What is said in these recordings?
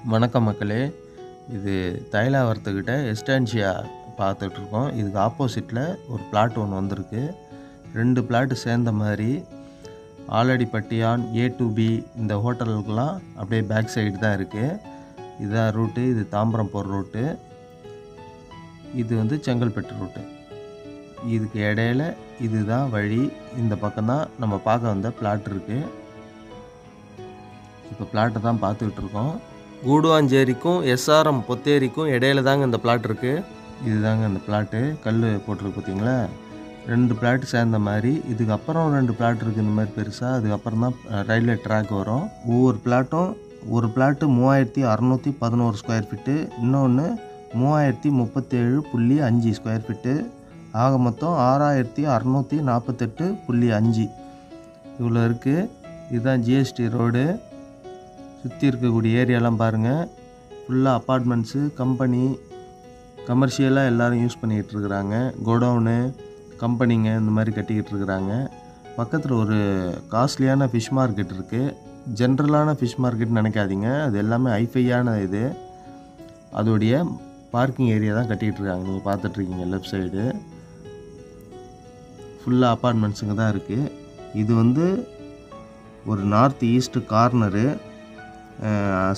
வணக்கம் மக்களே. இது தைலாவரத்துக்கிட்ட எஸ்டான்ஷியா பார்த்துட்ருக்கோம். இதுக்கு ஆப்போசிட்டில் ஒரு பிளாட் ஒன்று வந்திருக்கு. 2 பிளாட்டு சேர்ந்த மாதிரி ஆலடி பட்டியான் A to B இந்த ஹோட்டலுக்கெலாம் அப்படியே பேக் சைடு தான் இருக்குது. இதுதான் ரூட்டு. இது தாம்பரம் போகிற ரூட்டு. இது செங்கல்பட்டு ரூட்டு. இதுக்கு இடையில இதுதான் வழி. இந்த பக்கம்தான் நம்ம பார்க்க வந்த பிளாட் இருக்குது. இப்போ பிளாட்டை தான் பார்த்துக்கிட்டு இருக்கோம். கூடுவாஞ்சேரிக்கும் SRM பொத்தேரிக்கும் இடையில தாங்க இந்த பிளாட் இருக்குது. இதுதாங்க அந்த பிளாட்டு. கல் போட்டிருக்கு பார்த்தீங்களா, 2 பிளாட் சேர்ந்த மாதிரி. இதுக்கப்புறம் 2 பிளாட் இருக்குது இந்த மாதிரி பெருசாக. அதுக்கப்புறம் தான் ரயில்வே ட்ராக் வரும். ஒவ்வொரு பிளாட்டும் ஒரு பிளாட்டு 3611 ஸ்கொயர் ஃபீட்டு, இன்னொன்று 3037.5 ஸ்கொயர் ஃபீட்டு, ஆக மொத்தம் 6648.5 இவ்வளோ இருக்குது. இதுதான் GST ரோடு. சுற்றி இருக்கக்கூடிய ஏரியாலாம் பாருங்கள். ஃபுல்லாக அப்பார்ட்மெண்ட்ஸு, கம்பெனி, கமர்ஷியலாக எல்லோரும் யூஸ் பண்ணிக்கிட்டு இருக்கிறாங்க. கோடவுனு, கம்பெனிங்க இந்த மாதிரி கட்டிக்கிட்டு இருக்கிறாங்க. பக்கத்தில் ஒரு காஸ்ட்லியான ஃபிஷ் மார்க்கெட் இருக்குது. ஜென்ரலான ஃபிஷ் மார்க்கெட்னு நினைக்காதீங்க, அது எல்லாமே ஹைஃபையான இது. அதோடைய பார்க்கிங் ஏரியா தான் கட்டிக்கிட்டு இருக்காங்க. நீங்கள் பார்த்துட்ருக்கீங்க லெஃப்ட் சைடு ஃபுல்லாக அப்பார்ட்மெண்ட்ஸுங்க தான் இருக்குது. இது ஒரு நார்த் ஈஸ்ட் கார்னரு.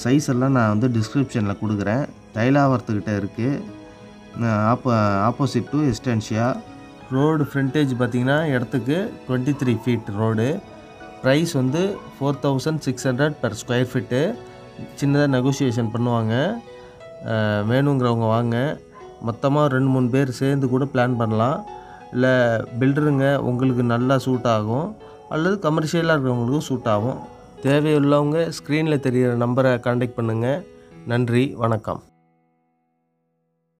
சைஸ் எல்லாம் நான் டிஸ்கிரிப்ஷனில் கொடுக்குறேன். தைலாவரத்துக்கிட்ட இருக்குது. Opposite to Estancia road. Frontage பார்த்திங்கன்னா இடத்துக்கு 23 feet road. Price 4600 per square feet. சின்னதாக நெகோஷியேஷன் பண்ணுவாங்க. வேணுங்கிறவங்க வாங்க. மொத்தமாக 2-3 பேர் சேர்ந்து கூட பிளான் பண்ணலாம். இல்லை பில்டருங்க உங்களுக்கு நல்லா சூட் ஆகும், அல்லது கமர்ஷியலாக இருக்கிறவங்களுக்கும் சூட் ஆகும். தேவையுள்ளவங்க ஸ்க்ரீனில் தெரிகிற நம்பரை கான்டாக்ட் பண்ணுங்கள். நன்றி, வணக்கம்.